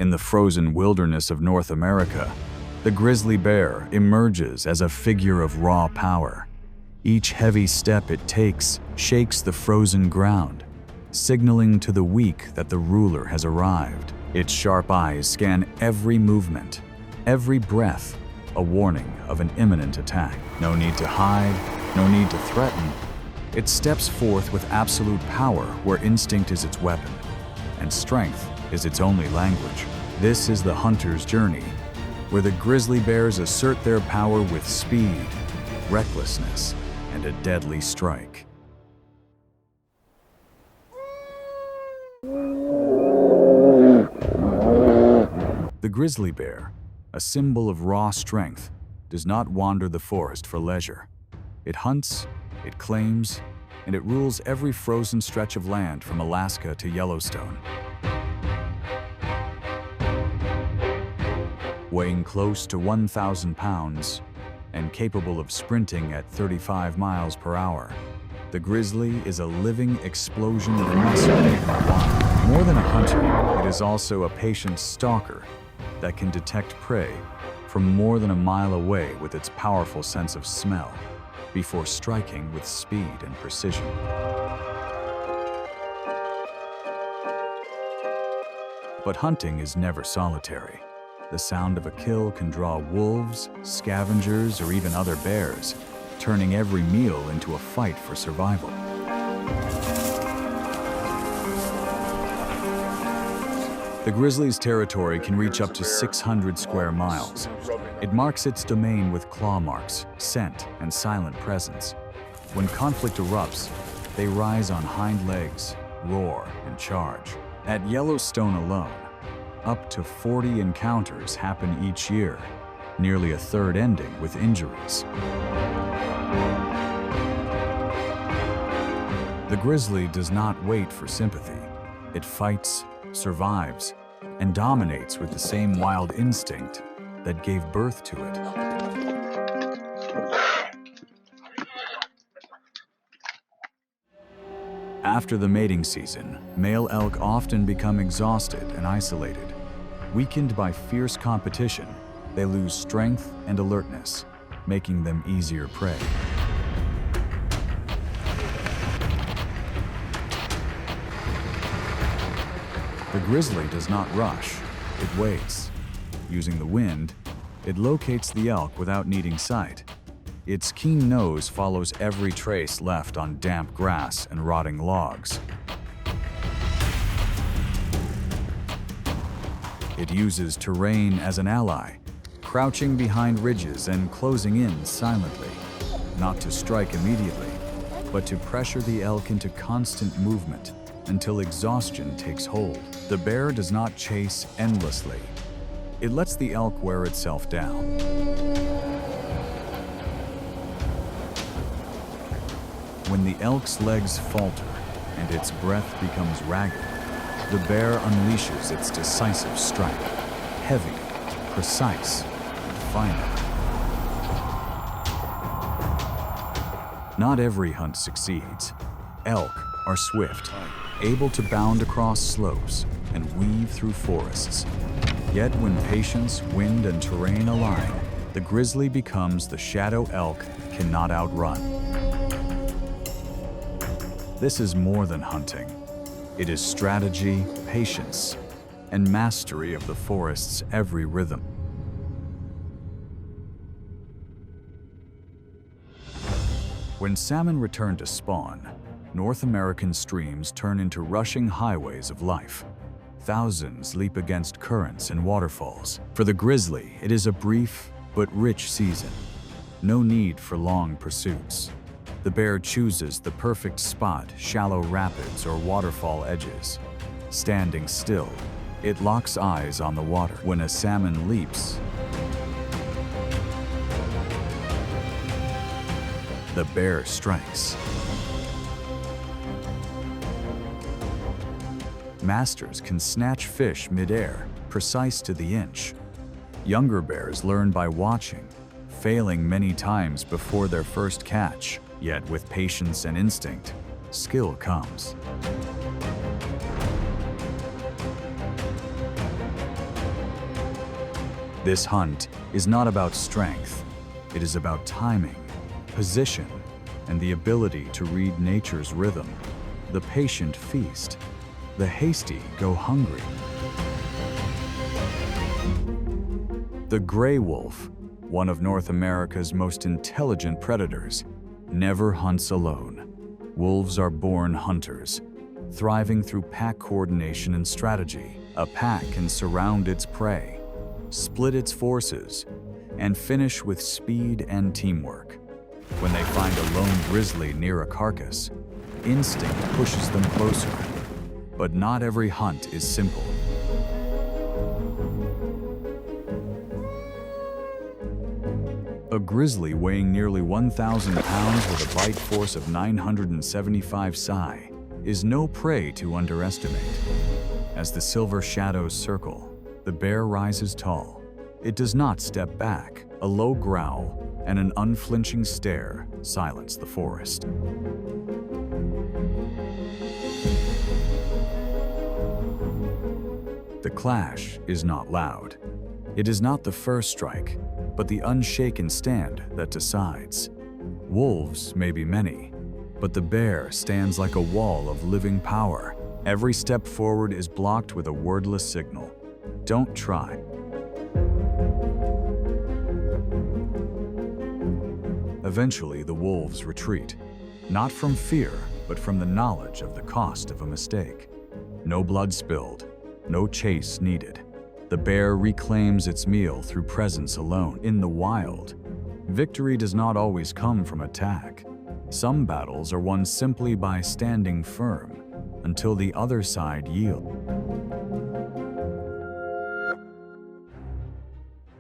In the frozen wilderness of North America, the grizzly bear emerges as a figure of raw power. Each heavy step it takes shakes the frozen ground, signaling to the weak that the ruler has arrived. Its sharp eyes scan every movement, every breath, a warning of an imminent attack. No need to hide, no need to threaten. It steps forth with absolute power where instinct is its weapon, and strength is its only language. This is the hunter's journey, where the grizzly bears assert their power with speed, recklessness, and a deadly strike. The grizzly bear, a symbol of raw strength, does not wander the forest for leisure. It hunts, it claims, and it rules every frozen stretch of land from Alaska to Yellowstone. Weighing close to 1,000 pounds and capable of sprinting at 35 miles per hour, the grizzly is a living explosion of muscle and wild. More than a hunter, it is also a patient stalker that can detect prey from more than a mile away with its powerful sense of smell before striking with speed and precision. But hunting is never solitary. The sound of a kill can draw wolves, scavengers, or even other bears, turning every meal into a fight for survival. The grizzly's territory can reach up to 600 square miles. It marks its domain with claw marks, scent, and silent presence. When conflict erupts, they rise on hind legs, roar, and charge. At Yellowstone alone, up to 40 encounters happen each year, nearly a third ending with injuries. The grizzly does not wait for sympathy. It fights, survives, and dominates with the same wild instinct that gave birth to it. After the mating season, male elk often become exhausted and isolated. Weakened by fierce competition, they lose strength and alertness, making them easier prey. The grizzly does not rush, it waits. Using the wind, it locates the elk without needing sight. Its keen nose follows every trace left on damp grass and rotting logs. It uses terrain as an ally, crouching behind ridges and closing in silently, not to strike immediately, but to pressure the elk into constant movement until exhaustion takes hold. The bear does not chase endlessly. It lets the elk wear itself down. When the elk's legs falter and its breath becomes ragged, the bear unleashes its decisive strike, heavy, precise, and final. Not every hunt succeeds. Elk are swift, able to bound across slopes and weave through forests. Yet when patience, wind, and terrain align, the grizzly becomes the shadow elk cannot outrun. This is more than hunting. It is strategy, patience, and mastery of the forest's every rhythm. When salmon return to spawn, North American streams turn into rushing highways of life. Thousands leap against currents and waterfalls. For the grizzly, it is a brief but rich season. No need for long pursuits. The bear chooses the perfect spot, shallow rapids or waterfall edges. Standing still, it locks eyes on the water. When a salmon leaps, the bear strikes. Masters can snatch fish mid-air, precise to the inch. Younger bears learn by watching, failing many times before their first catch. Yet with patience and instinct, skill comes. This hunt is not about strength. It is about timing, position, and the ability to read nature's rhythm. The patient feast. The hasty go hungry. The gray wolf, one of North America's most intelligent predators, never hunts alone. Wolves are born hunters, thriving through pack coordination and strategy. A pack can surround its prey, split its forces, and finish with speed and teamwork. When they find a lone grizzly near a carcass, instinct pushes them closer. But not every hunt is simple. A grizzly weighing nearly 1,000 pounds with a bite force of 975 psi is no prey to underestimate. As the silver shadows circle, the bear rises tall. It does not step back. A low growl and an unflinching stare silence the forest. The clash is not loud. It is not the first strike, but the unshaken stand that decides. Wolves may be many, but the bear stands like a wall of living power. Every step forward is blocked with a wordless signal. Don't try. Eventually, the wolves retreat, not from fear, but from the knowledge of the cost of a mistake. No blood spilled, no chase needed. The bear reclaims its meal through presence alone. In the wild, victory does not always come from attack. Some battles are won simply by standing firm until the other side yields.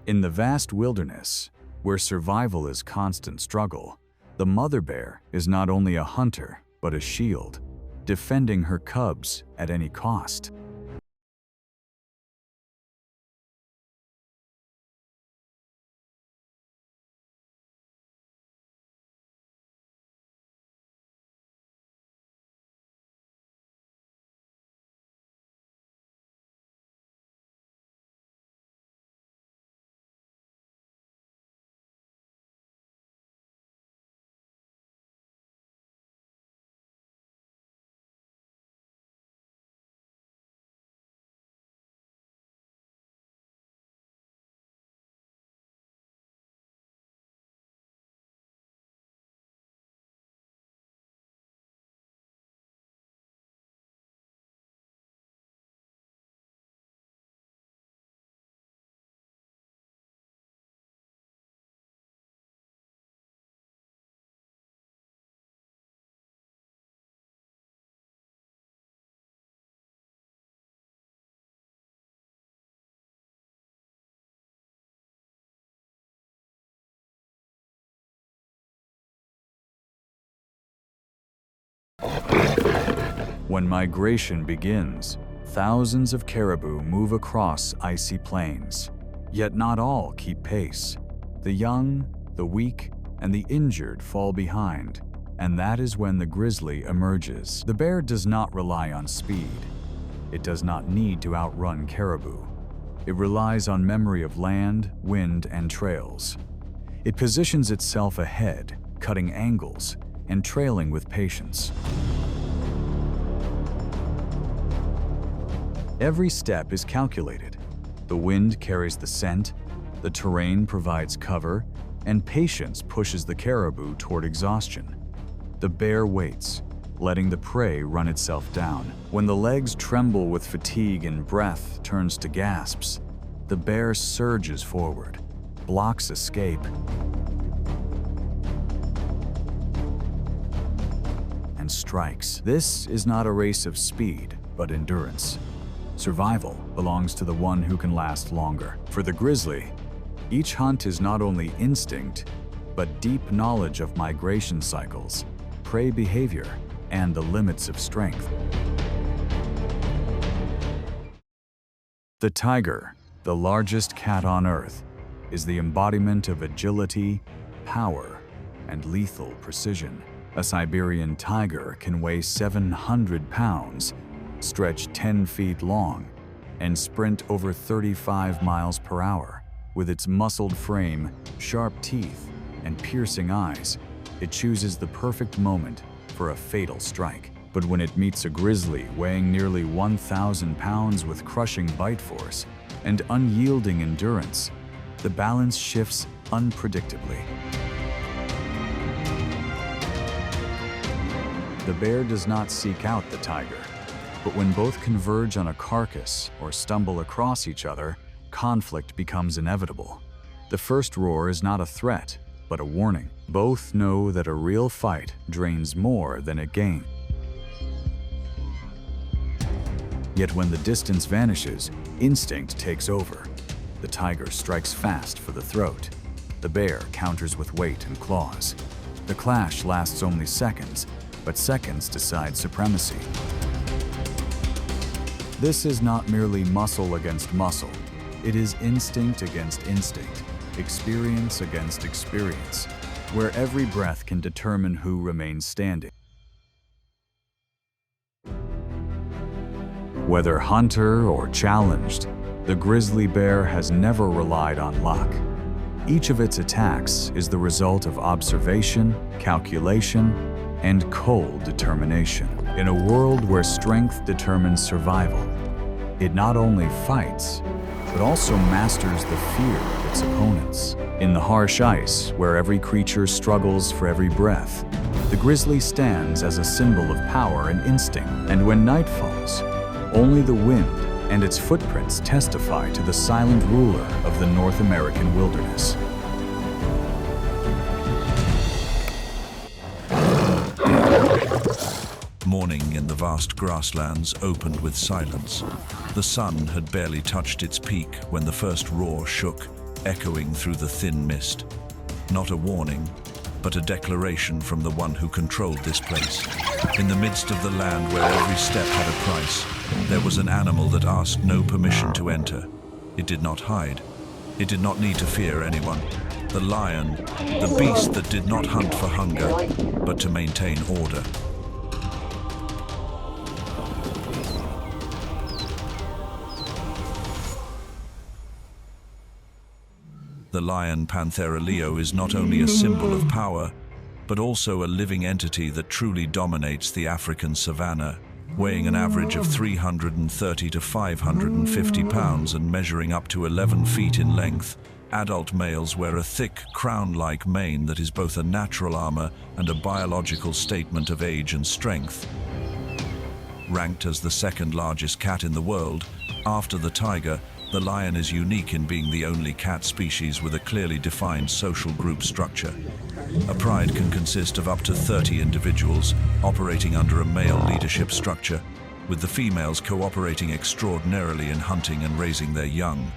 In the vast wilderness, where survival is constant struggle, the mother bear is not only a hunter, but a shield, defending her cubs at any cost. When migration begins, thousands of caribou move across icy plains. Yet not all keep pace. The young, the weak, and the injured fall behind, and that is when the grizzly emerges. The bear does not rely on speed. It does not need to outrun caribou. It relies on memory of land, wind, and trails. It positions itself ahead, cutting angles, and trailing with patience. Every step is calculated. The wind carries the scent, the terrain provides cover, and patience pushes the caribou toward exhaustion. The bear waits, letting the prey run itself down. When the legs tremble with fatigue and breath turns to gasps, the bear surges forward, blocks escape, and strikes. This is not a race of speed, but endurance. Survival belongs to the one who can last longer. For the grizzly, each hunt is not only instinct, but deep knowledge of migration cycles, prey behavior, and the limits of strength. The tiger, the largest cat on Earth, is the embodiment of agility, power, and lethal precision. A Siberian tiger can weigh 700 pounds, stretch 10 feet long, and sprint over 35 miles per hour. With its muscled frame, sharp teeth, and piercing eyes, it chooses the perfect moment for a fatal strike. But when it meets a grizzly weighing nearly 1,000 pounds with crushing bite force and unyielding endurance, the balance shifts unpredictably. The bear does not seek out the tiger, but when both converge on a carcass or stumble across each other, conflict becomes inevitable. The first roar is not a threat, but a warning. Both know that a real fight drains more than it gains. Yet when the distance vanishes, instinct takes over. The tiger strikes fast for the throat. The bear counters with weight and claws. The clash lasts only seconds, but seconds decide supremacy. This is not merely muscle against muscle. It is instinct against instinct, experience against experience, where every breath can determine who remains standing. Whether hunter or challenged, the grizzly bear has never relied on luck. Each of its attacks is the result of observation, calculation, and cold determination. In a world where strength determines survival, it not only fights, but also masters the fear of its opponents. In the harsh ice, where every creature struggles for every breath, the grizzly stands as a symbol of power and instinct. And when night falls, only the wind and its footprints testify to the silent ruler of the North American wilderness. Morning in the vast grasslands opened with silence. The sun had barely touched its peak when the first roar shook, echoing through the thin mist. Not a warning, but a declaration from the one who controlled this place. In the midst of the land where every step had a price, there was an animal that asked no permission to enter. It did not hide. It did not need to fear anyone. The lion, the beast that did not hunt for hunger, but to maintain order. The lion Panthera leo is not only a symbol of power, but also a living entity that truly dominates the African savanna, weighing an average of 330 to 550 pounds and measuring up to 11 feet in length. Adult males wear a thick, crown-like mane that is both a natural armor and a biological statement of age and strength. Ranked as the second largest cat in the world, after the tiger, the lion is unique in being the only cat species with a clearly defined social group structure. A pride can consist of up to 30 individuals operating under a male leadership structure, with the females cooperating extraordinarily in hunting and raising their young.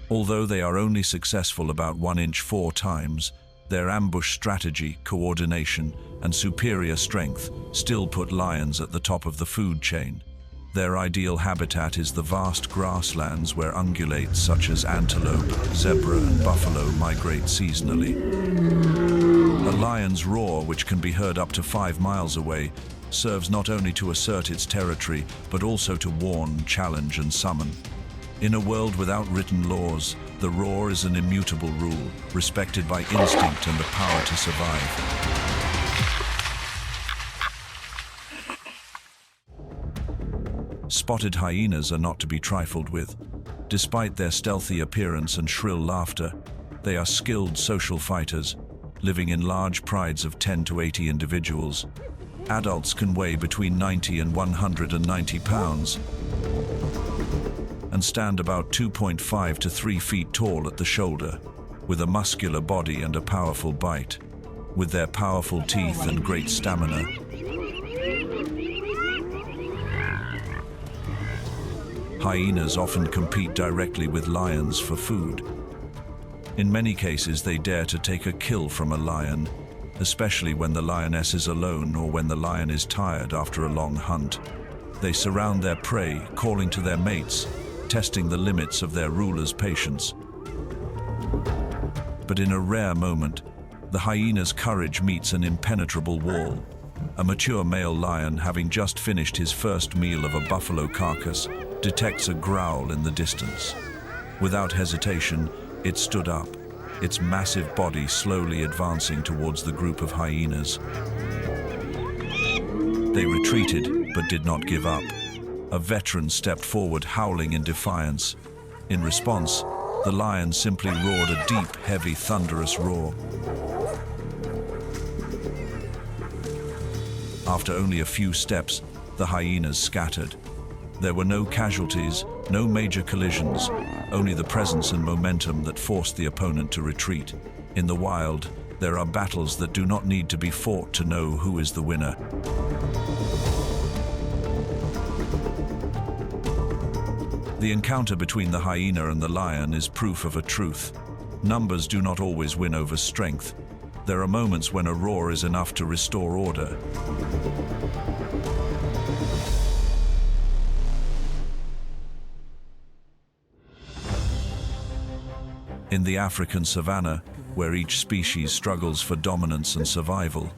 Although they are only successful about 1 inch 4 times, their ambush strategy, coordination, and superior strength still put lions at the top of the food chain. Their ideal habitat is the vast grasslands where ungulates such as antelope, zebra, and buffalo migrate seasonally. A lion's roar, which can be heard up to 5 miles away, serves not only to assert its territory, but also to warn, challenge, and summon. In a world without written laws, the roar is an immutable rule, respected by instinct and the power to survive. Spotted hyenas are not to be trifled with. Despite their stealthy appearance and shrill laughter, they are skilled social fighters, living in large prides of 10 to 80 individuals. Adults can weigh between 90 and 190 pounds and stand about 2.5 to 3 feet tall at the shoulder, with a muscular body and a powerful bite. With their powerful teeth and great stamina, hyenas often compete directly with lions for food. In many cases, they dare to take a kill from a lion, especially when the lioness is alone or when the lion is tired after a long hunt. They surround their prey, calling to their mates, testing the limits of their ruler's patience. But in a rare moment, the hyena's courage meets an impenetrable wall. A mature male lion, having just finished his first meal of a buffalo carcass, detects a growl in the distance. Without hesitation, it stood up, its massive body slowly advancing towards the group of hyenas. They retreated, but did not give up. A veteran stepped forward, howling in defiance. In response, the lion simply roared a deep, heavy, thunderous roar. After only a few steps, the hyenas scattered. There were no casualties, no major collisions, only the presence and momentum that forced the opponent to retreat. In the wild, there are battles that do not need to be fought to know who is the winner. The encounter between the hyena and the lion is proof of a truth. Numbers do not always win over strength. There are moments when a roar is enough to restore order. In the African savanna, where each species struggles for dominance and survival,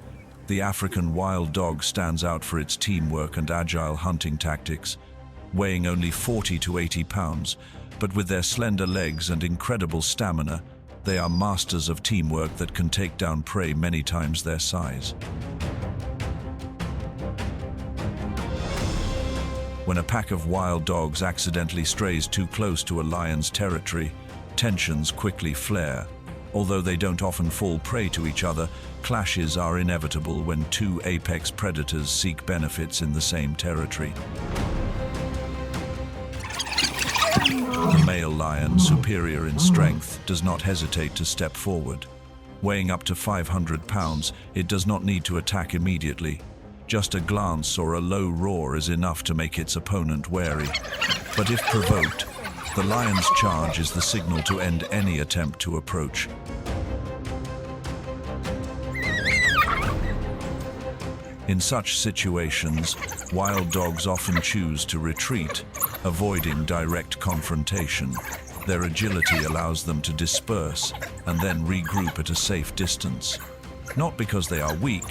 the African wild dog stands out for its teamwork and agile hunting tactics. Weighing only 40 to 80 pounds, but with their slender legs and incredible stamina, they are masters of teamwork that can take down prey many times their size. When a pack of wild dogs accidentally strays too close to a lion's territory, tensions quickly flare. Although they don't often fall prey to each other, clashes are inevitable when two apex predators seek benefits in the same territory. The male lion, superior in strength, does not hesitate to step forward. Weighing up to 500 pounds, it does not need to attack immediately. Just a glance or a low roar is enough to make its opponent wary. But if provoked, the lion's charge is the signal to end any attempt to approach. In such situations, wild dogs often choose to retreat, avoiding direct confrontation. Their agility allows them to disperse and then regroup at a safe distance. Not because they are weak,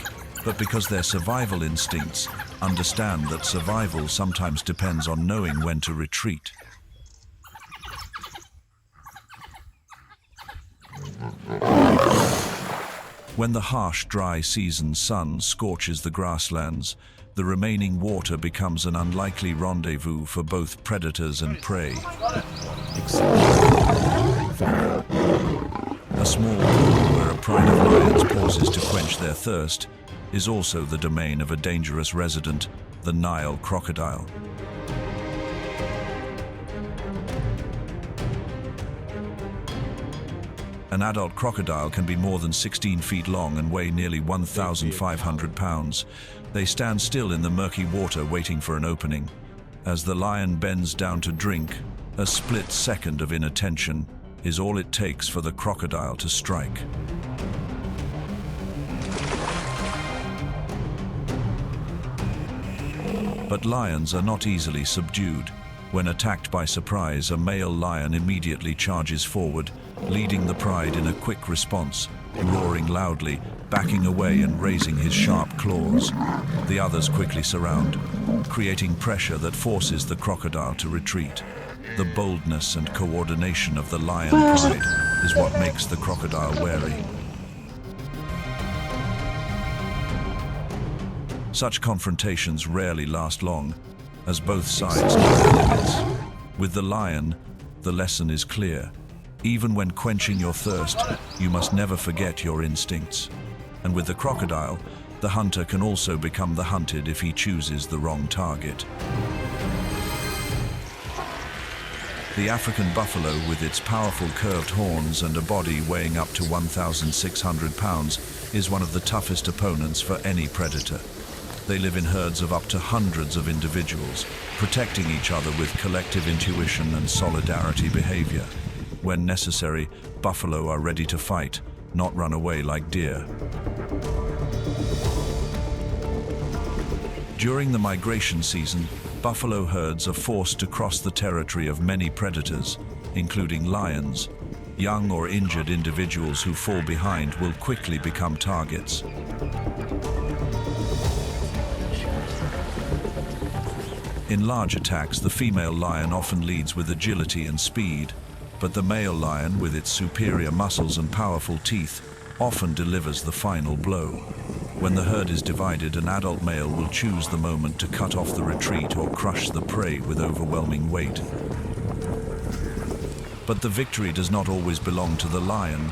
but because their survival instincts understand that survival sometimes depends on knowing when to retreat. When the harsh, dry season sun scorches the grasslands, the remaining water becomes an unlikely rendezvous for both predators and prey. A small pool where a pride of lions pauses to quench their thirst is also the domain of a dangerous resident, the Nile crocodile. An adult crocodile can be more than 16 feet long and weigh nearly 1,500 pounds. They stand still in the murky water waiting for an opening. As the lion bends down to drink, a split second of inattention is all it takes for the crocodile to strike. But lions are not easily subdued. When attacked by surprise, a male lion immediately charges forward, leading the pride in a quick response, roaring loudly, backing away and raising his sharp claws. The others quickly surround, creating pressure that forces the crocodile to retreat. The boldness and coordination of the lion pride is what makes the crocodile wary. Such confrontations rarely last long, as both sides know their limits. With the lion, the lesson is clear. Even when quenching your thirst, you must never forget your instincts. And with the crocodile, the hunter can also become the hunted if he chooses the wrong target. The African buffalo, with its powerful curved horns and a body weighing up to 1,600 pounds, is one of the toughest opponents for any predator. They live in herds of up to hundreds of individuals, protecting each other with collective intuition and solidarity behavior. When necessary, buffalo are ready to fight, not run away like deer. During the migration season, buffalo herds are forced to cross the territory of many predators, including lions. Young or injured individuals who fall behind will quickly become targets. In large attacks, the female lion often leads with agility and speed. But the male lion, with its superior muscles and powerful teeth, often delivers the final blow. When the herd is divided, an adult male will choose the moment to cut off the retreat or crush the prey with overwhelming weight. But the victory does not always belong to the lion.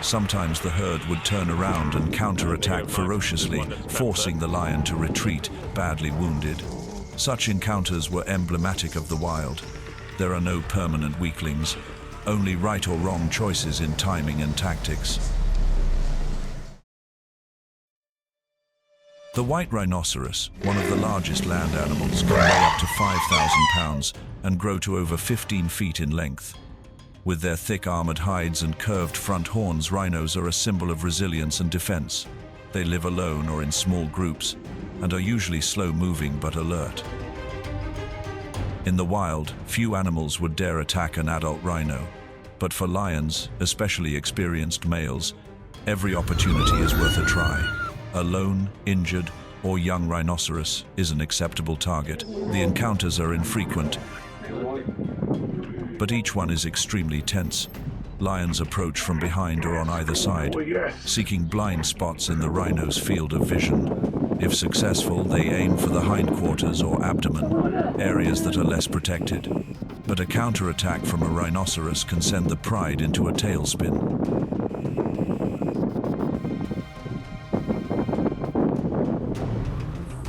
Sometimes the herd would turn around and counterattack ferociously, forcing the lion to retreat, badly wounded. Such encounters were emblematic of the wild. There are no permanent weaklings, only right or wrong choices in timing and tactics. The white rhinoceros, one of the largest land animals, can weigh up to 5,000 pounds and grow to over 15 feet in length. With their thick armored hides and curved front horns, rhinos are a symbol of resilience and defense. They live alone or in small groups and are usually slow-moving but alert. In the wild, few animals would dare attack an adult rhino, but for lions, especially experienced males, every opportunity is worth a try. A lone, injured, or young rhinoceros is an acceptable target. The encounters are infrequent, but each one is extremely tense. Lions approach from behind or on either side, seeking blind spots in the rhino's field of vision. If successful, they aim for the hindquarters or abdomen, areas that are less protected. But a counterattack from a rhinoceros can send the pride into a tailspin.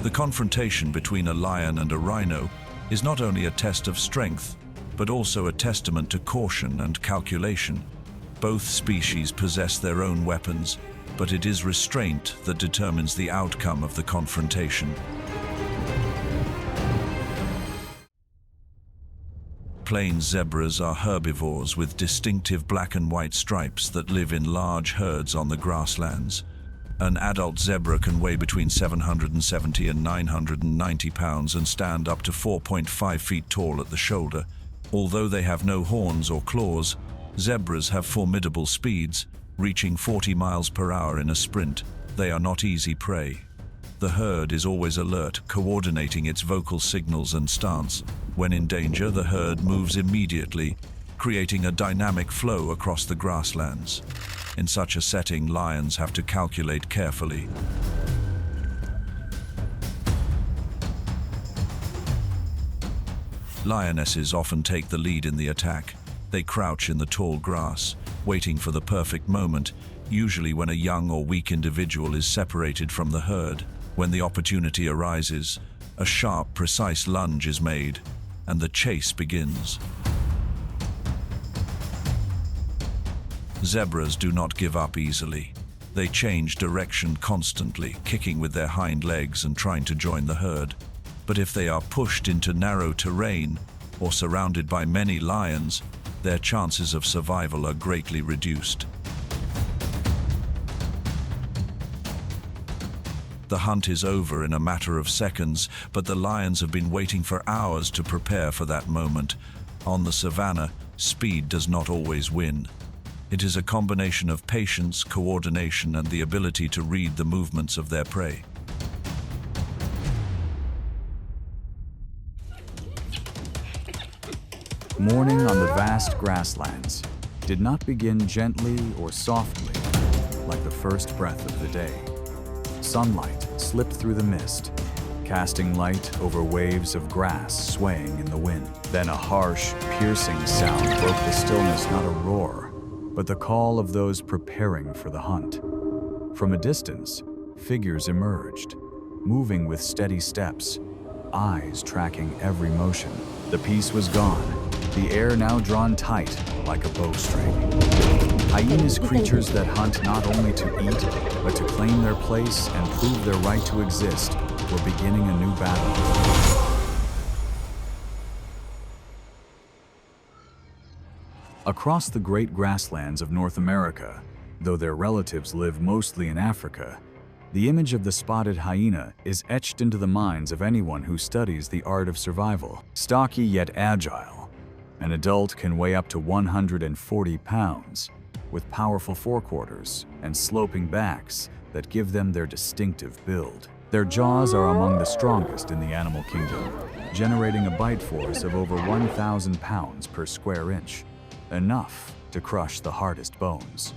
The confrontation between a lion and a rhino is not only a test of strength, but also a testament to caution and calculation. Both species possess their own weapons, but it is restraint that determines the outcome of the confrontation. Plains zebras are herbivores with distinctive black and white stripes that live in large herds on the grasslands. An adult zebra can weigh between 770 and 990 pounds and stand up to 4.5 feet tall at the shoulder. Although they have no horns or claws, zebras have formidable speeds, reaching 40 miles per hour in a sprint. They are not easy prey. The herd is always alert, coordinating its vocal signals and stance. When in danger, the herd moves immediately, creating a dynamic flow across the grasslands. In such a setting, lions have to calculate carefully. Lionesses often take the lead in the attack. They crouch in the tall grass, waiting for the perfect moment, usually when a young or weak individual is separated from the herd. When the opportunity arises, a sharp, precise lunge is made, and the chase begins. Zebras do not give up easily. They change direction constantly, kicking with their hind legs and trying to join the herd. But if they are pushed into narrow terrain or surrounded by many lions, their chances of survival are greatly reduced. The hunt is over in a matter of seconds, but the lions have been waiting for hours to prepare for that moment. On the savannah, speed does not always win. It is a combination of patience, coordination, and the ability to read the movements of their prey. Morning on the vast grasslands did not begin gently or softly like the first breath of the day. Sunlight slipped through the mist, casting light over waves of grass swaying in the wind. Then a harsh, piercing sound broke the stillness, not a roar, but the call of those preparing for the hunt. From a distance, figures emerged, moving with steady steps, eyes tracking every motion. The peace was gone, the air now drawn tight like a bowstring. Hyenas, creatures that hunt not only to eat, but to claim their place and prove their right to exist, were beginning a new battle. Across the great grasslands of North America, though their relatives live mostly in Africa, the image of the spotted hyena is etched into the minds of anyone who studies the art of survival. Stocky yet agile, an adult can weigh up to 140 pounds, with powerful forequarters and sloping backs that give them their distinctive build. Their jaws are among the strongest in the animal kingdom, generating a bite force of over 1,000 pounds per square inch. enough to crush the hardest bones.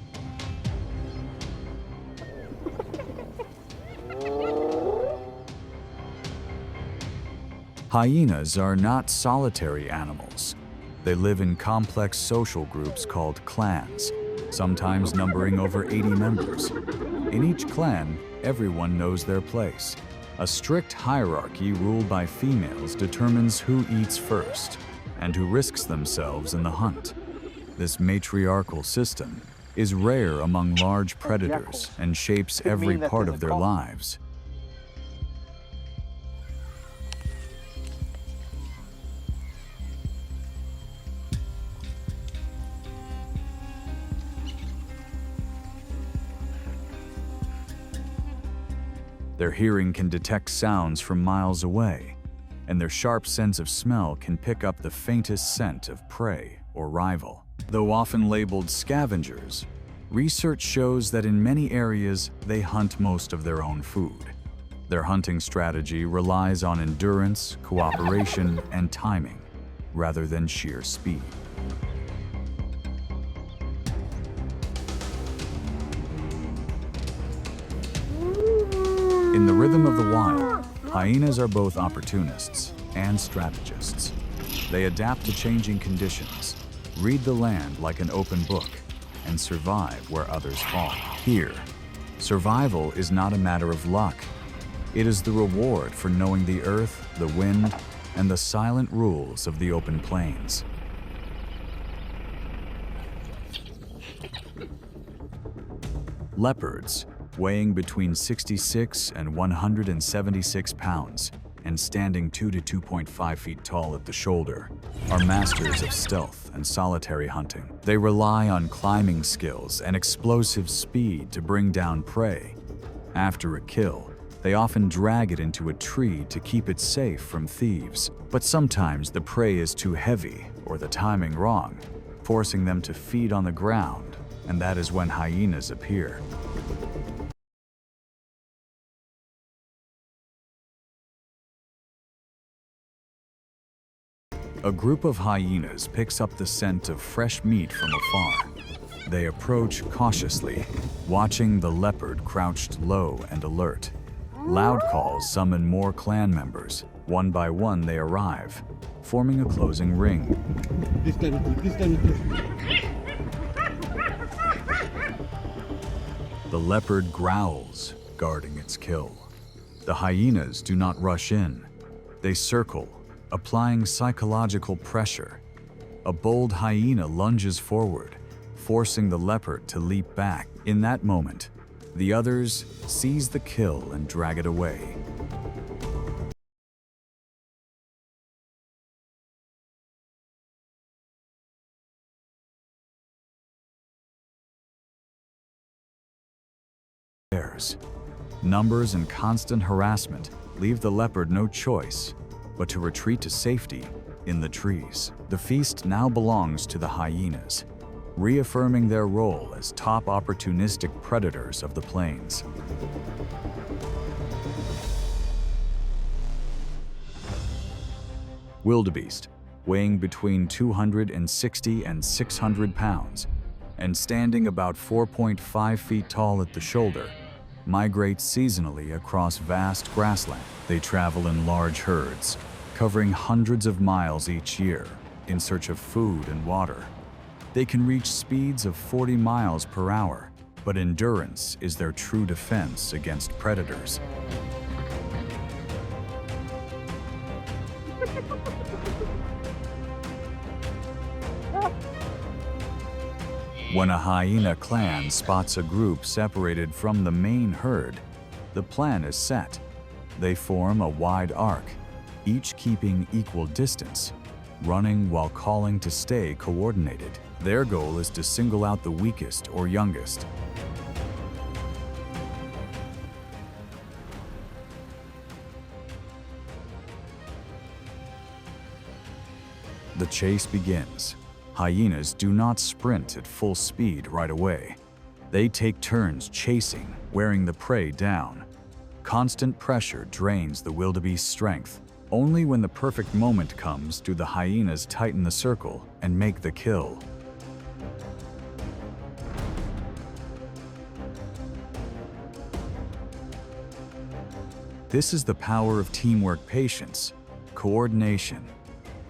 Hyenas are not solitary animals. They live in complex social groups called clans, sometimes numbering over 80 members. In each clan, everyone knows their place. A strict hierarchy ruled by females determines who eats first and who risks themselves in the hunt. This matriarchal system is rare among large predators and shapes every part of their lives. Their hearing can detect sounds from miles away, and their sharp sense of smell can pick up the faintest scent of prey or rival. Though often labeled scavengers, research shows that in many areas they hunt most of their own food. Their hunting strategy relies on endurance, cooperation, and timing, rather than sheer speed. In the rhythm of the wild, hyenas are both opportunists and strategists. They adapt to changing conditions, read the land like an open book, and survive where others fall. Here, survival is not a matter of luck. It is the reward for knowing the earth, the wind, and the silent rules of the open plains. Leopards, weighing between 66 and 176 pounds and standing 2 to 2.5 feet tall at the shoulder, are masters of stealth and solitary hunting. They rely on climbing skills and explosive speed to bring down prey. After a kill, they often drag it into a tree to keep it safe from thieves. But sometimes the prey is too heavy or the timing wrong, forcing them to feed on the ground, and that is when hyenas appear. A group of hyenas picks up the scent of fresh meat from afar. They approach cautiously, watching the leopard crouched low and alert. Loud calls summon more clan members. One by one they arrive, forming a closing ring. The leopard growls, guarding its kill. The hyenas do not rush in. They circle, applying psychological pressure. A bold hyena lunges forward, forcing the leopard to leap back. In that moment, the others seize the kill and drag it away. Numbers and constant harassment leave the leopard no choice but to retreat to safety in the trees. The feast now belongs to the hyenas, reaffirming their role as top opportunistic predators of the plains. Wildebeest, weighing between 260 and 600 pounds and standing about 4.5 feet tall at the shoulder, migrate seasonally across vast grassland. They travel in large herds, covering hundreds of miles each year in search of food and water. They can reach speeds of 40 miles per hour, but endurance is their true defense against predators. When a hyena clan spots a group separated from the main herd, the plan is set. They form a wide arc, each keeping equal distance, running while calling to stay coordinated. Their goal is to single out the weakest or youngest. The chase begins. Hyenas do not sprint at full speed right away. They take turns chasing, wearing the prey down. Constant pressure drains the wildebeest's strength. Only when the perfect moment comes do the hyenas tighten the circle and make the kill. This is the power of teamwork, patience, coordination,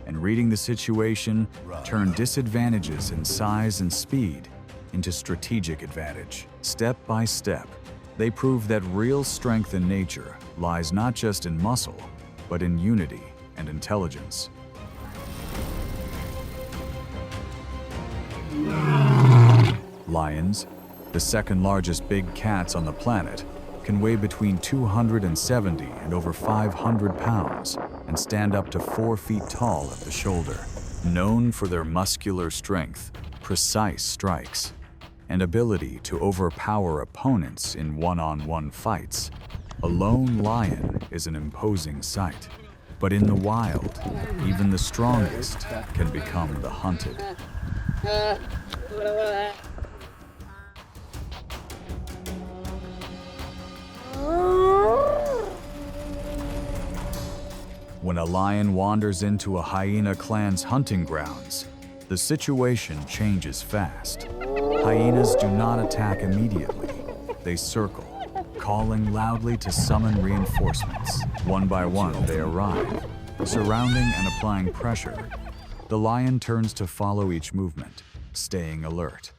and reading the situation, turn disadvantages in size and speed into strategic advantage. Step by step, they prove that real strength in nature lies not just in muscle, but in unity and intelligence. Lions, the second largest big cats on the planet, can weigh between 270 and over 500 pounds and stand up to 4 feet tall at the shoulder. Known for their muscular strength, precise strikes, and ability to overpower opponents in one-on-one fights, a lone lion is an imposing sight. But in the wild, even the strongest can become the hunted. When a lion wanders into a hyena clan's hunting grounds, the situation changes fast. Hyenas do not attack immediately. They circle, calling loudly to summon reinforcements. One by one, they arrive, surrounding and applying pressure. The lion turns to follow each movement, staying alert.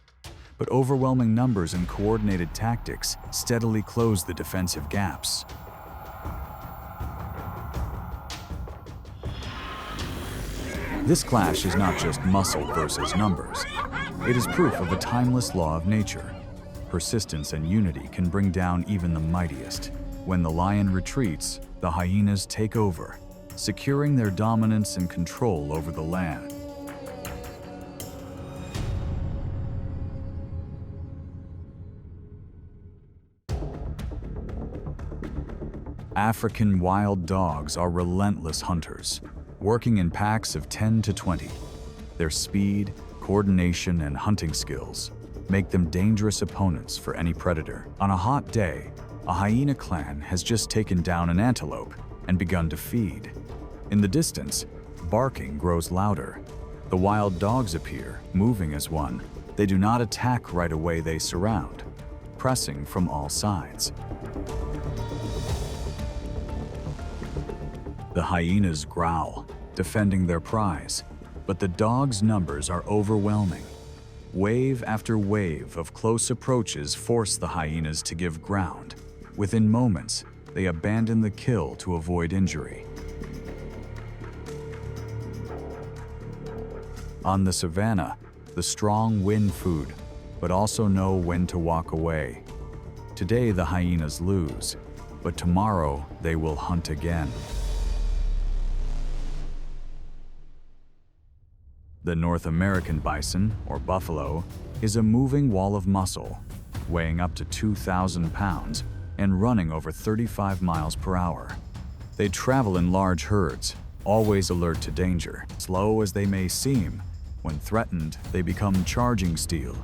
But overwhelming numbers and coordinated tactics steadily close the defensive gaps. This clash is not just muscle versus numbers. It is proof of a timeless law of nature. Persistence and unity can bring down even the mightiest. When the lion retreats, the hyenas take over, securing their dominance and control over the land. African wild dogs are relentless hunters, working in packs of 10 to 20. Their speed, coordination, and hunting skills make them dangerous opponents for any predator. On a hot day, a hyena clan has just taken down an antelope and begun to feed. In the distance, barking grows louder. The wild dogs appear, moving as one. They do not attack right away, they surround, pressing from all sides. The hyenas growl, defending their prize, but the dogs' numbers are overwhelming. Wave after wave of close approaches force the hyenas to give ground. Within moments, they abandon the kill to avoid injury. On the savannah, the strong win food, but also know when to walk away. Today the hyenas lose, but tomorrow they will hunt again. The North American bison, or buffalo, is a moving wall of muscle, weighing up to 2,000 pounds and running over 35 miles per hour. They travel in large herds, always alert to danger. Slow as they may seem, when threatened, they become charging steel.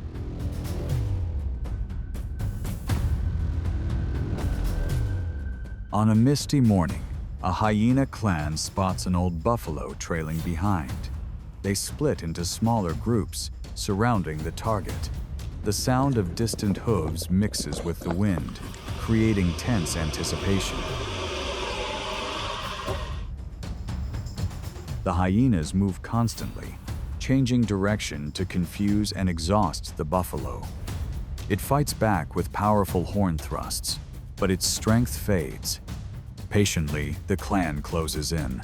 On a misty morning, a hyena clan spots an old buffalo trailing behind. They split into smaller groups, surrounding the target. The sound of distant hooves mixes with the wind, creating tense anticipation. The hyenas move constantly, changing direction to confuse and exhaust the buffalo. It fights back with powerful horn thrusts, but its strength fades. Patiently, the clan closes in.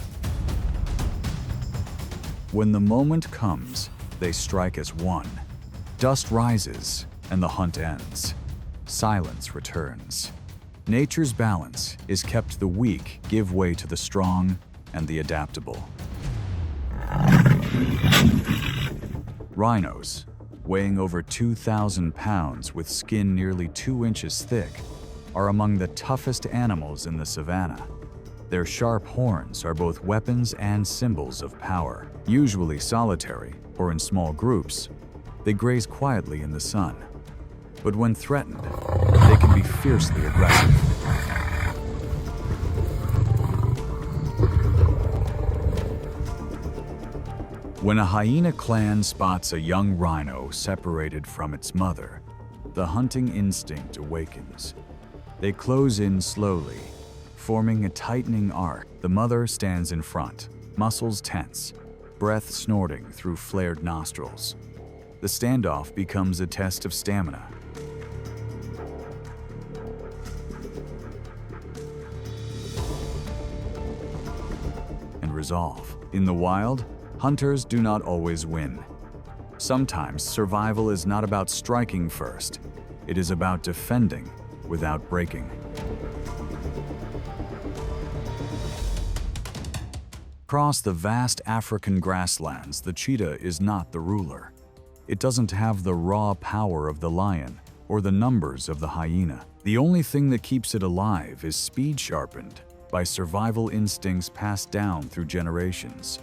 When the moment comes, they strike as one. Dust rises, and the hunt ends. Silence returns. Nature's balance is kept. The weak give way to the strong and the adaptable. Rhinos, weighing over 2,000 pounds with skin nearly 2 inches thick, are among the toughest animals in the savannah. Their sharp horns are both weapons and symbols of power. Usually solitary or in small groups, they graze quietly in the sun. But when threatened, they can be fiercely aggressive. When a hyena clan spots a young rhino separated from its mother, the hunting instinct awakens. They close in slowly, forming a tightening arc. The mother stands in front, muscles tense, breath snorting through flared nostrils. The standoff becomes a test of stamina. And resolve. In the wild, hunters do not always win. Sometimes survival is not about striking first. It is about defending without breaking. Across the vast African grasslands, the cheetah is not the ruler. It doesn't have the raw power of the lion or the numbers of the hyena. The only thing that keeps it alive is speed sharpened by survival instincts passed down through generations.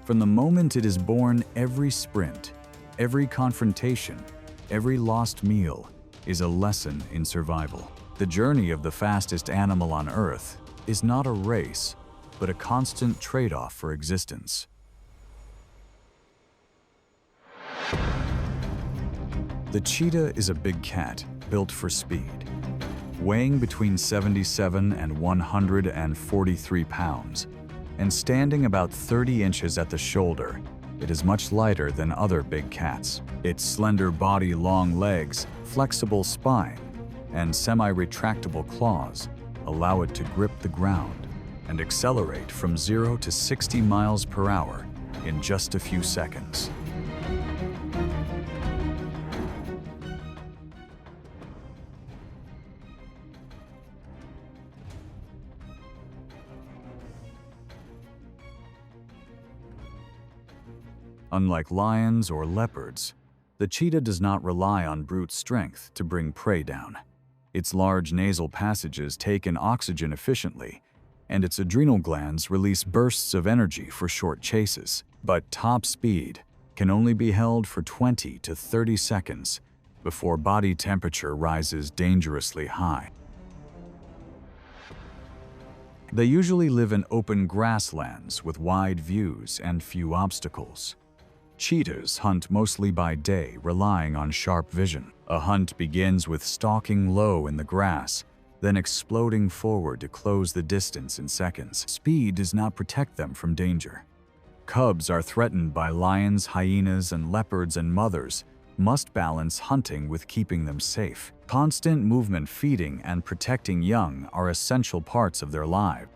From the moment it is born, every sprint, every confrontation, every lost meal is a lesson in survival. The journey of the fastest animal on Earth is not a race, but a constant trade-off for existence. The cheetah is a big cat built for speed. Weighing between 77 and 143 pounds, and standing about 30 inches at the shoulder, it is much lighter than other big cats. Its slender body, long legs, flexible spine, and semi-retractable claws allow it to grip the ground and accelerate from 0 to 60 miles per hour in just a few seconds. Unlike lions or leopards, the cheetah does not rely on brute strength to bring prey down. Its large nasal passages take in oxygen efficiently, and its adrenal glands release bursts of energy for short chases. But top speed can only be held for 20 to 30 seconds before body temperature rises dangerously high. They usually live in open grasslands with wide views and few obstacles. Cheetahs hunt mostly by day, relying on sharp vision. A hunt begins with stalking low in the grass, then exploding forward to close the distance in seconds. Speed does not protect them from danger. Cubs are threatened by lions, hyenas, and leopards, and mothers must balance hunting with keeping them safe. Constant movement, feeding, and protecting young are essential parts of their lives.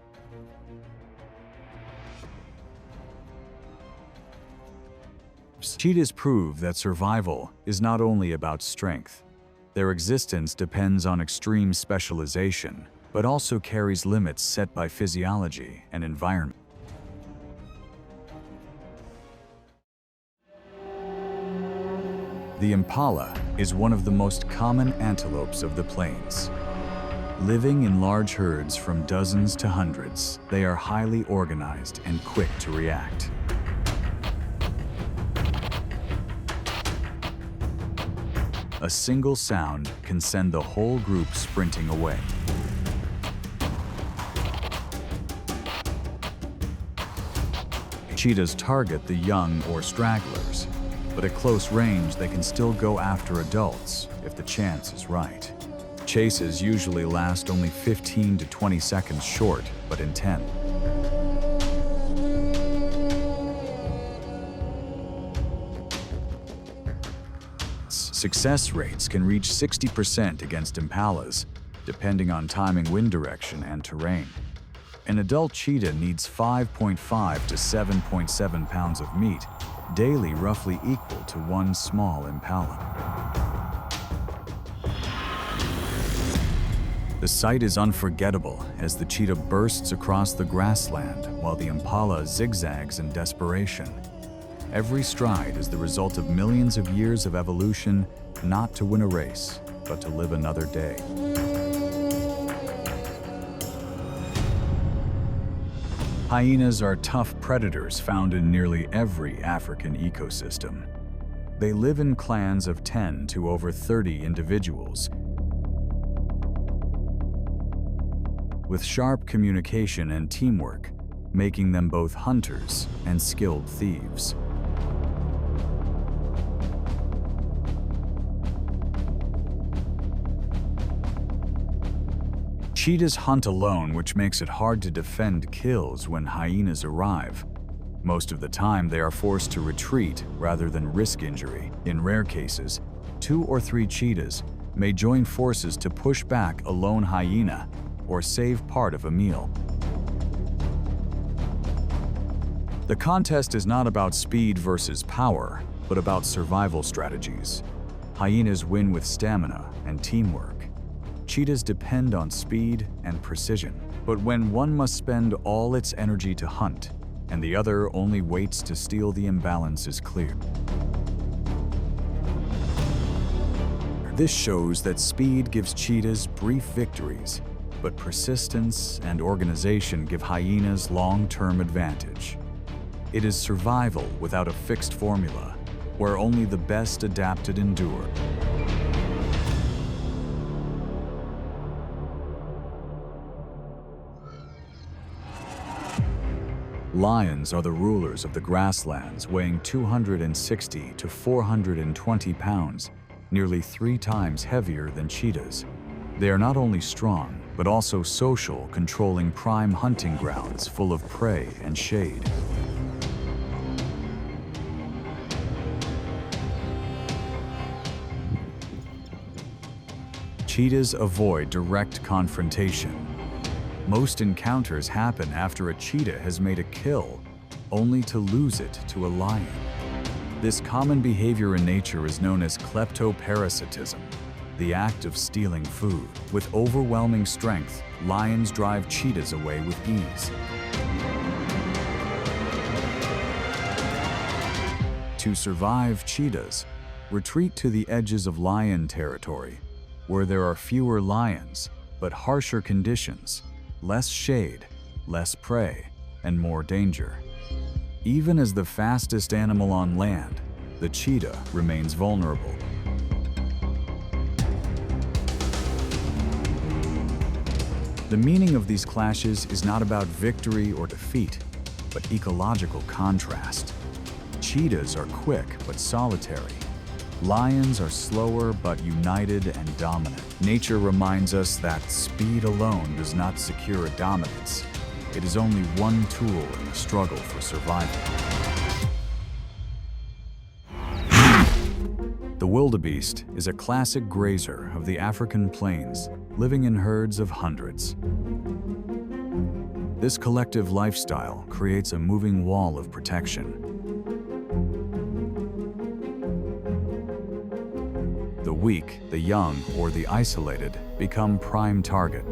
Cheetahs prove that survival is not only about strength. Their existence depends on extreme specialization, but also carries limits set by physiology and environment. The impala is one of the most common antelopes of the plains. Living in large herds from dozens to hundreds, they are highly organized and quick to react. A single sound can send the whole group sprinting away. Cheetahs target the young or stragglers, but at close range they can still go after adults if the chance is right. Chases usually last only 15 to 20 seconds short, but intense. Success rates can reach 60% against impalas, depending on timing, wind direction, and terrain. An adult cheetah needs 5.5 to 7.7 pounds of meat daily, roughly equal to one small impala. The sight is unforgettable as the cheetah bursts across the grassland while the impala zigzags in desperation. Every stride is the result of millions of years of evolution, not to win a race, but to live another day. Hyenas are tough predators found in nearly every African ecosystem. They live in clans of 10 to over 30 individuals, with sharp communication and teamwork, making them both hunters and skilled thieves. Cheetahs hunt alone, which makes it hard to defend kills when hyenas arrive. Most of the time, they are forced to retreat rather than risk injury. In rare cases, 2 or 3 cheetahs may join forces to push back a lone hyena or save part of a meal. The contest is not about speed versus power, but about survival strategies. Hyenas win with stamina and teamwork. Cheetahs depend on speed and precision. But when one must spend all its energy to hunt, and the other only waits to steal, the imbalance is clear. This shows that speed gives cheetahs brief victories, but persistence and organization give hyenas long-term advantage. It is survival without a fixed formula, where only the best adapted endure. Lions are the rulers of the grasslands, weighing 260 to 420 pounds, nearly 3 times heavier than cheetahs. They are not only strong, but also social, controlling prime hunting grounds full of prey and shade. Cheetahs avoid direct confrontation. Most encounters happen after a cheetah has made a kill, only to lose it to a lion. This common behavior in nature is known as kleptoparasitism, the act of stealing food. With overwhelming strength, lions drive cheetahs away with ease. To survive, cheetahs retreat to the edges of lion territory, where there are fewer lions, but harsher conditions, less shade, less prey, and more danger. Even as the fastest animal on land, the cheetah remains vulnerable. The meaning of these clashes is not about victory or defeat, but ecological contrast. Cheetahs are quick but solitary. Lions are slower but united and dominant. Nature reminds us that speed alone does not secure dominance. It is only one tool in the struggle for survival. The wildebeest is a classic grazer of the African plains, living in herds of hundreds. This collective lifestyle creates a moving wall of protection. The weak, the young, or the isolated become prime target.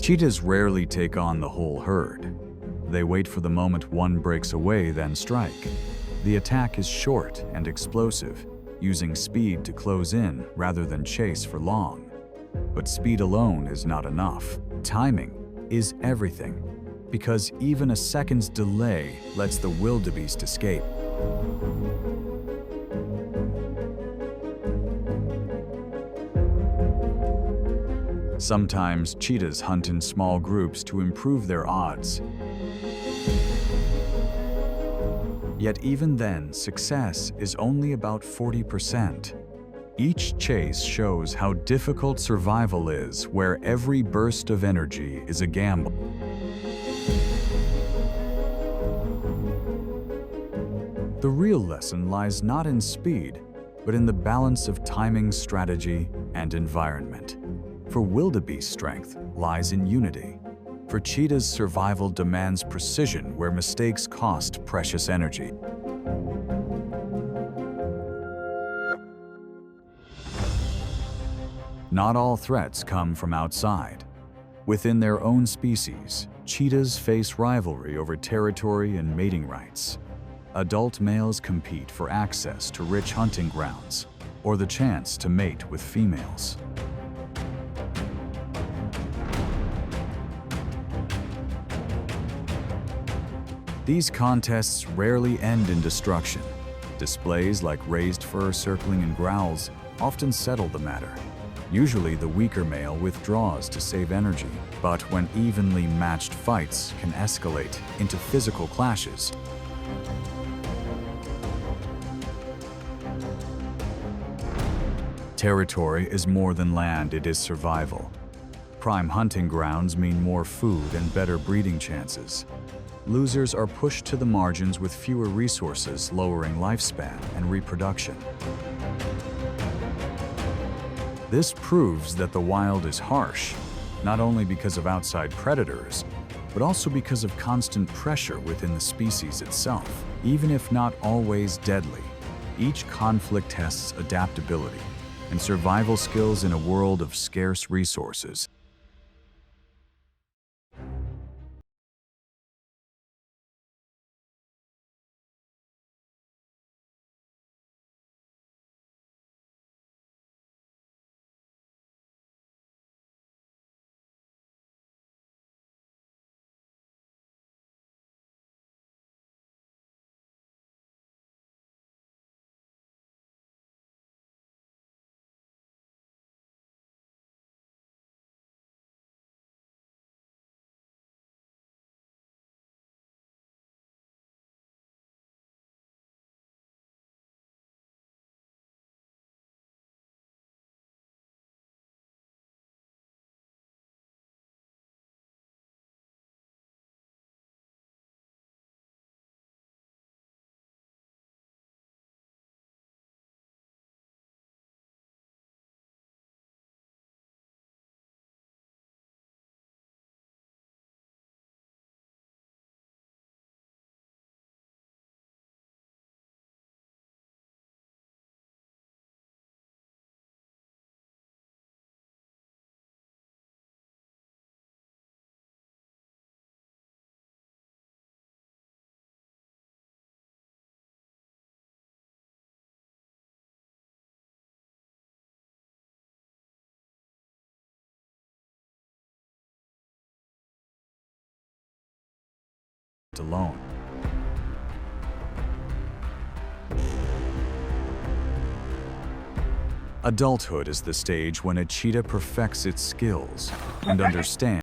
Cheetahs rarely take on the whole herd. They wait for the moment one breaks away, then strike. The attack is short and explosive, using speed to close in rather than chase for long. But speed alone is not enough. Timing is everything, because even a second's delay lets the wildebeest escape. Sometimes cheetahs hunt in small groups to improve their odds. Yet even then, success is only about 40%. Each chase shows how difficult survival is, where every burst of energy is a gamble. The real lesson lies not in speed, but in the balance of timing, strategy, and environment. For wildebeest, strength lies in unity. For cheetahs, survival demands precision where mistakes cost precious energy. Not all threats come from outside. Within their own species, cheetahs face rivalry over territory and mating rights. Adult males compete for access to rich hunting grounds or the chance to mate with females. These contests rarely end in destruction. Displays like raised fur circling and growls often settle the matter. Usually the weaker male withdraws to save energy, but when evenly matched fights can escalate into physical clashes. Territory is more than land, it is survival. Prime hunting grounds mean more food and better breeding chances. Losers are pushed to the margins with fewer resources, lowering lifespan and reproduction. This proves that the wild is harsh, not only because of outside predators, but also because of constant pressure within the species itself. Even if not always deadly, each conflict tests adaptability and survival skills in a world of scarce resources. Alone. Adulthood is the stage when a cheetah perfects its skills and understands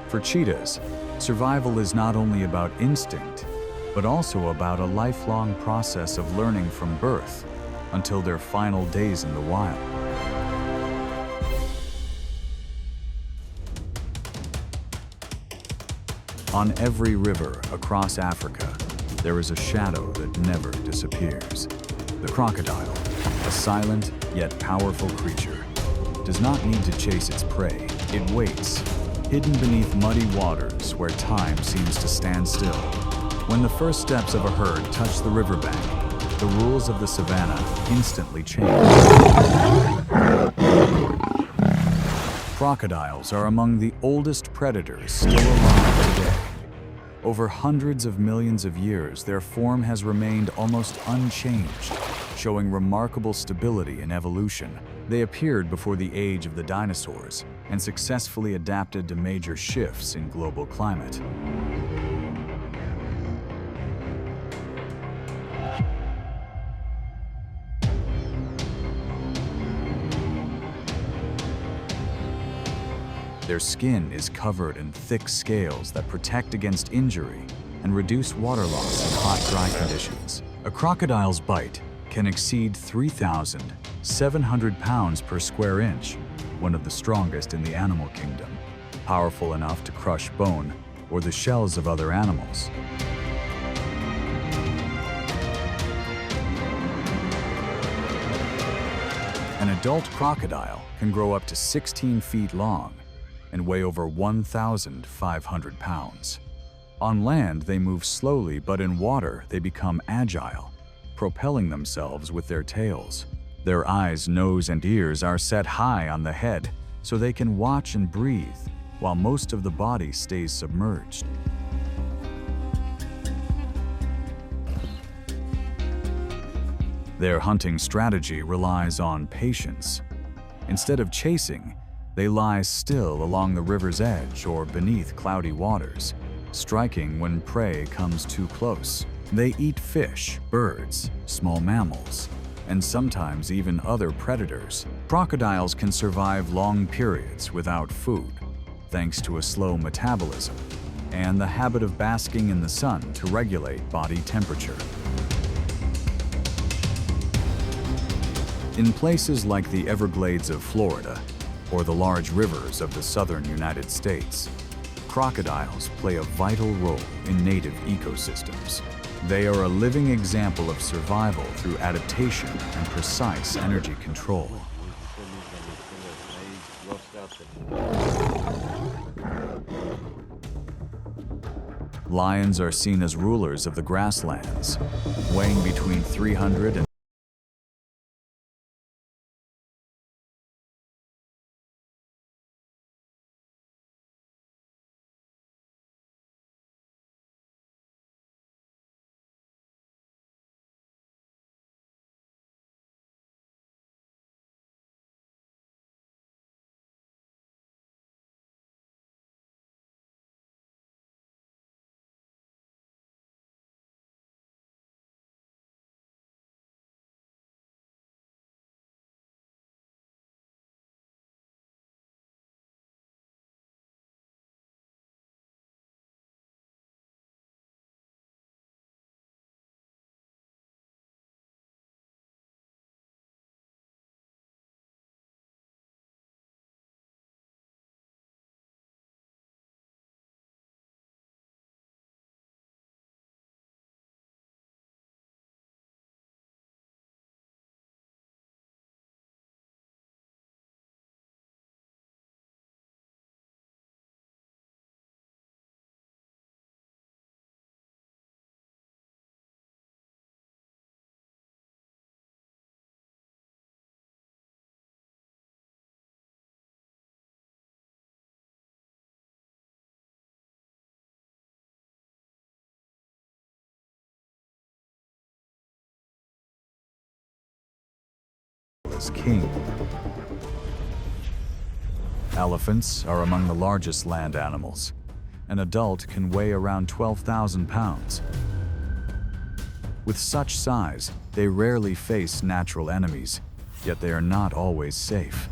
For cheetahs, survival is not only about instinct, but also about a lifelong process of learning from birth until their final days in the wild. On every river across Africa, there is a shadow that never disappears. The crocodile, a silent yet powerful creature, does not need to chase its prey. It waits, hidden beneath muddy waters where time seems to stand still. When the first steps of a herd touch the riverbank, the rules of the savanna instantly change. Crocodiles are among the oldest predators still alive today. Over hundreds of millions of years, their form has remained almost unchanged, showing remarkable stability in evolution. They appeared before the age of the dinosaurs and successfully adapted to major shifts in global climate. Their skin is covered in thick scales that protect against injury and reduce water loss in hot, dry conditions. A crocodile's bite can exceed 3,700 pounds per square inch, one of the strongest in the animal kingdom, powerful enough to crush bone or the shells of other animals. An adult crocodile can grow up to 16 feet long and weigh over 1,500 pounds. On land, they move slowly, but in water, they become agile, propelling themselves with their tails. Their eyes, nose, and ears are set high on the head, so they can watch and breathe, while most of the body stays submerged. Their hunting strategy relies on patience. Instead of chasing, they lie still along the river's edge or beneath cloudy waters, striking when prey comes too close. They eat fish, birds, small mammals, and sometimes even other predators. Crocodiles can survive long periods without food, thanks to a slow metabolism and the habit of basking in the sun to regulate body temperature. In places like the Everglades of Florida or the large rivers of the southern United States, crocodiles play a vital role in native ecosystems. They are a living example of survival through adaptation and precise energy control. Lions are seen as rulers of the grasslands, weighing between 300 and is king. Elephants are among the largest land animals. An adult can weigh around 12,000 pounds. With such size, they rarely face natural enemies, yet they are not always safe.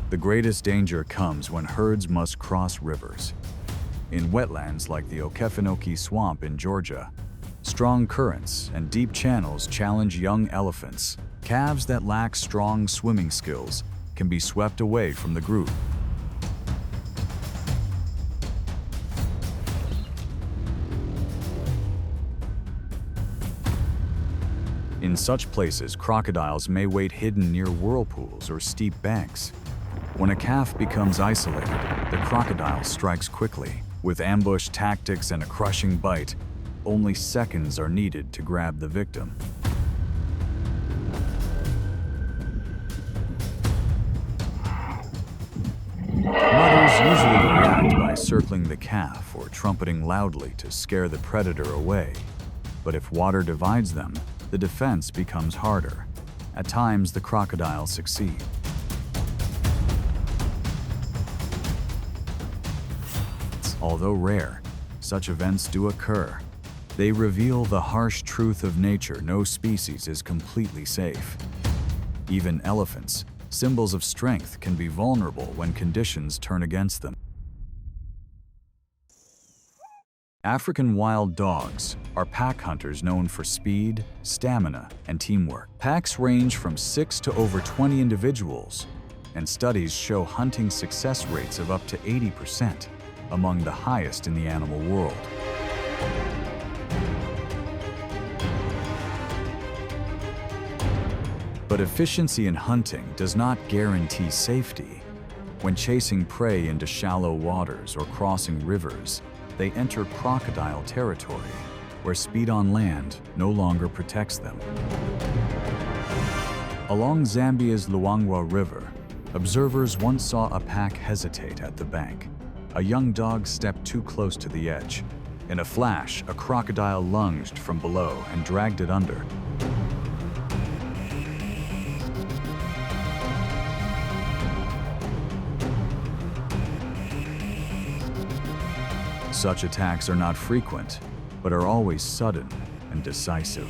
The greatest danger comes when herds must cross rivers. In wetlands like the Okefenokee Swamp in Georgia, strong currents and deep channels challenge young elephants. Calves that lack strong swimming skills can be swept away from the group. In such places, crocodiles may wait hidden near whirlpools or steep banks. When a calf becomes isolated, the crocodile strikes quickly. With ambush tactics and a crushing bite, only seconds are needed to grab the victim. Mothers usually react by circling the calf or trumpeting loudly to scare the predator away. But if water divides them, the defense becomes harder. At times, the crocodiles succeed. Although rare, such events do occur. They reveal the harsh truth of nature: no species is completely safe. Even elephants, symbols of strength, can be vulnerable when conditions turn against them. African wild dogs are pack hunters known for speed, stamina, and teamwork. Packs range from 6 to over 20 individuals, and studies show hunting success rates of up to 80%. Among the highest in the animal world. But efficiency in hunting does not guarantee safety. When chasing prey into shallow waters or crossing rivers, they enter crocodile territory, where speed on land no longer protects them. Along Zambia's Luangwa River, observers once saw a pack hesitate at the bank. A young dog stepped too close to the edge. In a flash, a crocodile lunged from below and dragged it under. Such attacks are not frequent, but are always sudden and decisive.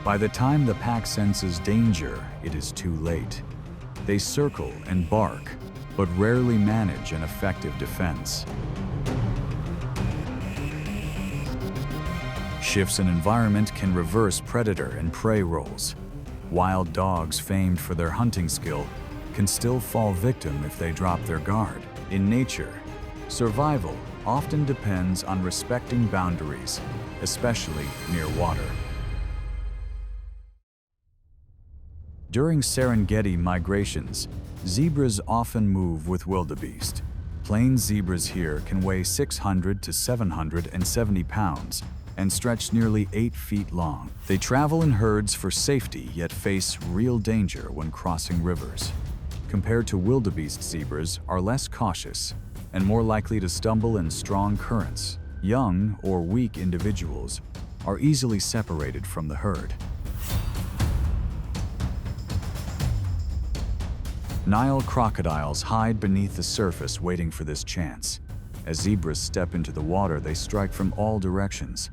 By the time the pack senses danger, it is too late. They circle and bark, but rarely manage an effective defense. Shifts in environment can reverse predator and prey roles. Wild dogs famed for their hunting skill can still fall victim if they drop their guard. In nature, survival often depends on respecting boundaries, especially near water. During Serengeti migrations, zebras often move with wildebeest. Plains zebras here can weigh 600 to 770 pounds and stretch nearly 8 feet long. They travel in herds for safety, yet face real danger when crossing rivers. Compared to wildebeest, zebras are less cautious and more likely to stumble in strong currents. Young or weak individuals are easily separated from the herd. Nile crocodiles hide beneath the surface waiting for this chance. As zebras step into the water, they strike from all directions.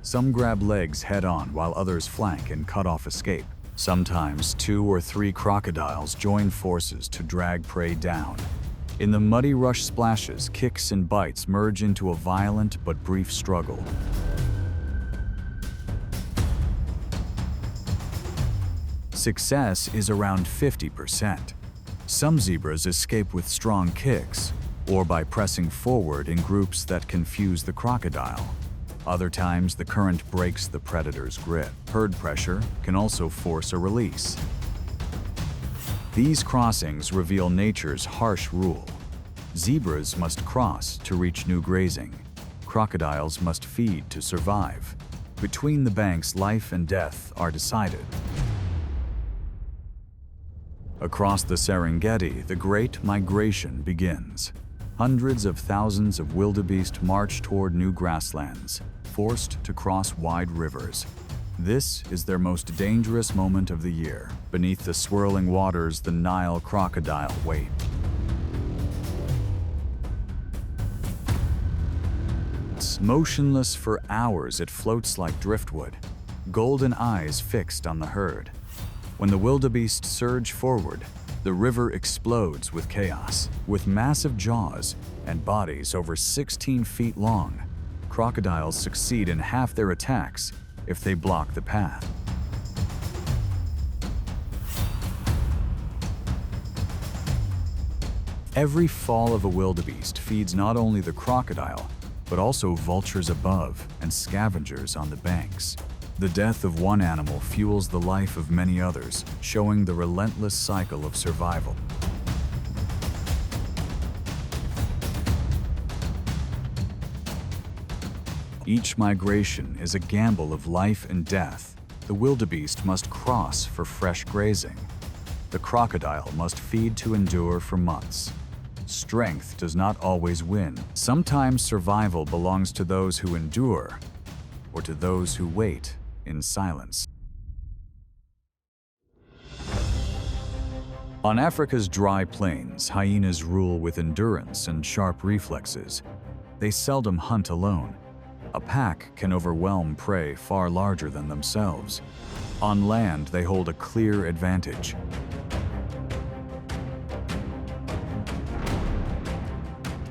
Some grab legs head-on while others flank and cut off escape. Sometimes 2 or 3 crocodiles join forces to drag prey down. In the muddy rush splashes, kicks and bites merge into a violent but brief struggle. Success is around 50%. Some zebras escape with strong kicks, or by pressing forward in groups that confuse the crocodile. Other times, the current breaks the predator's grip. Herd pressure can also force a release. These crossings reveal nature's harsh rule. Zebras must cross to reach new grazing. Crocodiles must feed to survive. Between the banks, life and death are decided. Across the Serengeti, the Great Migration begins. Hundreds of thousands of wildebeest march toward new grasslands, forced to cross wide rivers. This is their most dangerous moment of the year. Beneath the swirling waters, the Nile crocodile waits. Motionless for hours, it floats like driftwood, golden eyes fixed on the herd. When the wildebeest surge forward, the river explodes with chaos. With massive jaws and bodies over 16 feet long, crocodiles succeed in half their attacks if they block the path. Every fall of a wildebeest feeds not only the crocodile, but also vultures above and scavengers on the banks. The death of one animal fuels the life of many others, showing the relentless cycle of survival. Each migration is a gamble of life and death. The wildebeest must cross for fresh grazing. The crocodile must feed to endure for months. Strength does not always win. Sometimes survival belongs to those who endure, or to those who wait in silence. On Africa's dry plains, hyenas rule with endurance and sharp reflexes. They seldom hunt alone. A pack can overwhelm prey far larger than themselves. On land, they hold a clear advantage.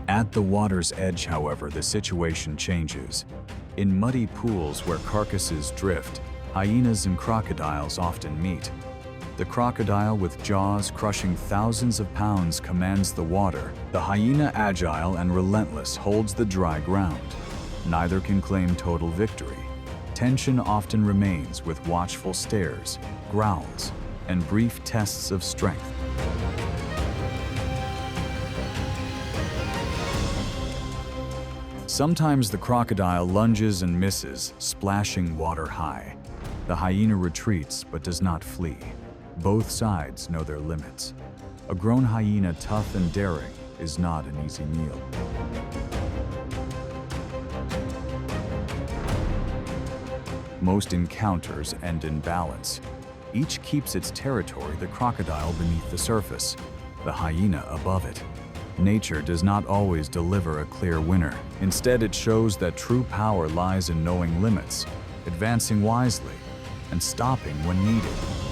At the water's edge, however, the situation changes. In muddy pools where carcasses drift, hyenas and crocodiles often meet. The crocodile, with jaws crushing thousands of pounds, commands the water. The hyena, agile and relentless, holds the dry ground. Neither can claim total victory. Tension often remains with watchful stares, growls, and brief tests of strength. Sometimes the crocodile lunges and misses, splashing water high. The hyena retreats but does not flee. Both sides know their limits. A grown hyena, tough and daring, is not an easy meal. Most encounters end in balance. Each keeps its territory, the crocodile beneath the surface, the hyena above it. Nature does not always deliver a clear winner. Instead, it shows that true power lies in knowing limits, advancing wisely, and stopping when needed.